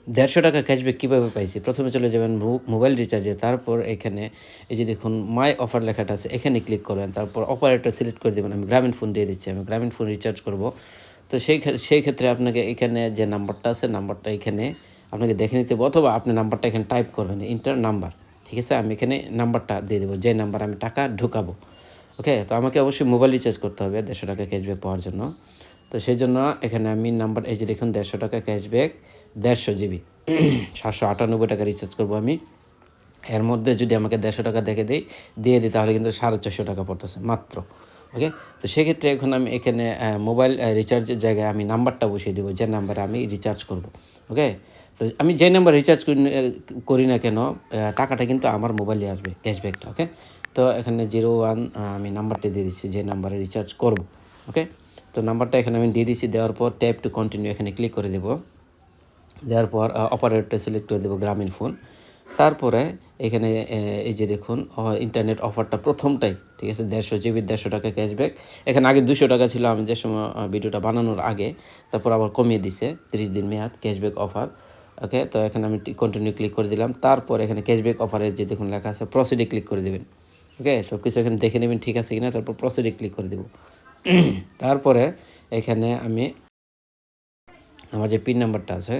৳১৫০ cashback কীভাবে পাইছি? প্রথমে চলে যাবেন মোবাইল রিচার্জে, তারপর এখানে এই যে দেখুন মাই অফার লেখাটা আছে, এখানে ক্লিক করবেন। তারপর অপারেটর সিলেক্ট করে দেবেন। আমি গ্রামীণ ফোন দিয়ে দিচ্ছি। আমি গ্রামীণ ফোন রিচার্জ করব। তো সেই ক্ষেত্রে আপনাকে এখানে যে নাম্বারটা আছে, নাম্বারটা এখানে আপনাকে দেখে নিতে হবে, অথবা আপনি নাম্বারটা এখানে টাইপ করবেন, ইন্টার নাম্বার। ঠিক আছে? আমি এখানে নাম্বারটা দিয়ে দেবো, যে নাম্বারে আমি টাকা ঢোকাবো। ওকে? তো আমাকে অবশ্যই মোবাইল রিচার্জ করতে হবে ৳১৫০ ক্যাশব্যাক পাওয়ার জন্য। তো সেজন্য এখানে আমি নাম্বার এই যে দেখুন ৳১৫০ ক্যাশব্যাক ১৫০ জিবি ৳৭৯৮ রিচার্জ করব আমি। এর মধ্যে যদি আমাকে ৳১৫০ দিয়ে দিই তাহলে কিন্তু ৳৪৫০ পড়তেছে মাত্র। ওকে? তো সেক্ষেত্রে এখন আমি এখানে মোবাইল রিচার্জের জায়গায় আমি নাম্বারটা বসিয়ে দেবো, যে নাম্বারে আমি রিচার্জ করব। ওকে? তো আমি যে নাম্বার রিচার্জ করি না কেন টাকাটা কিন্তু আমার মোবাইলে আসবে ক্যাশব্যাকটা। ওকে? তো এখানে 01 আমি নাম্বারটা দিয়ে দিচ্ছি, যে নাম্বারে রিচার্জ করব। ওকে? তো নাম্বারটা এখানে আমি দিয়ে দিচ্ছি। দেওয়ার পর ট্যাপ টু কন্টিনিউ এখানে ক্লিক করে দেব। দেওয়ার পর অপারেটরটা সিলেক্ট করে দেবো গ্রামীণ ফোন। তারপরে এখানে এই যে দেখুন ইন্টারনেট অফারটা প্রথমটাই, ঠিক আছে? ১৫০ জিবির ৳১৫০ ক্যাশব্যাক। এখানে আগে ৳২০০ ছিল আমি যে সময় ভিডিওটা বানানোর আগে। তারপর আবার কমিয়ে দিছে, ৩০ দিন মেয়াদ ক্যাশব্যাক অফার। ওকে? তো এখানে আমি কন্টিনিউ ক্লিক করে দিলাম। তারপর এখানে ক্যাশব্যাক অফারের যে দেখুন লেখা আছে, প্রসিডে ক্লিক করে দিবেন। ওকে? সবকিছু এখানে দেখে নেবেন ঠিক আছে কিনা, তারপর প্রসিডে ক্লিক করে দেব। তারপরে এখানে আমি আমার যে পিন নাম্বারটা আছে,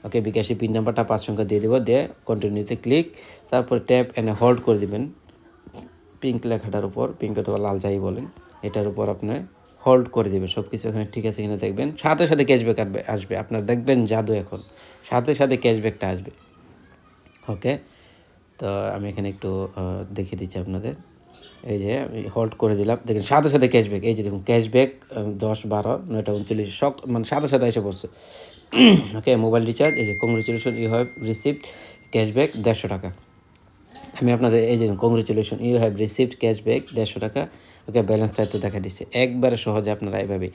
ওকে, বিকাশের পিন নাম্বারটা ৫ সংখ্যা দিয়ে দেবো। দিয়ে কন্টিনিউতে ক্লিক, তারপর ট্যাপ এন্ড হোল্ড করে দিবেন পিঙ্ক লেখাটার উপর, পিঙ্ক অথবা লাল যাই বলেন, এটার উপর আপনি হোল্ড করে দিবেন। সব কিছু এখানে ঠিক আছে কিনা দেখবেন। সাথে সাথে ক্যাশব্যাক আসবে। আপনার দেখবেন জাদু এখন। সাথে সাথে ক্যাশব্যাকটা আসবে। ওকে? তো আমি এখানে একটু দেখিয়ে দিচ্ছি আপনাদের। এই যে আমি হোল্ড করে দিলাম। দেখেন সাথে সাথে ক্যাশব্যাক। এই যে দেখুন ক্যাশব্যাক ১০, ১২, ৯টা ৩৯ মানে সাথে সাথে এসে পড়ছে। ওকে? মোবাইল রিচার্জ এই যে congratulation you have received cashback ৳১৫০। আমি আপনাদের এই যে congratulation you have received cashback ৳১৫০। Okay, ব্যালেন্সটা তো দেখা দিচ্ছে। একবারে সহজে আপনারা এভাবেই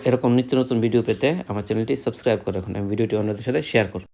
এরকম নিত্য নতুন ভিডিও পেতে আমার চ্যানেলটি সাবস্ক্রাইব করে রাখুন। আমি ভিডিওটি অন্যদের সাথে শেয়ার করুন।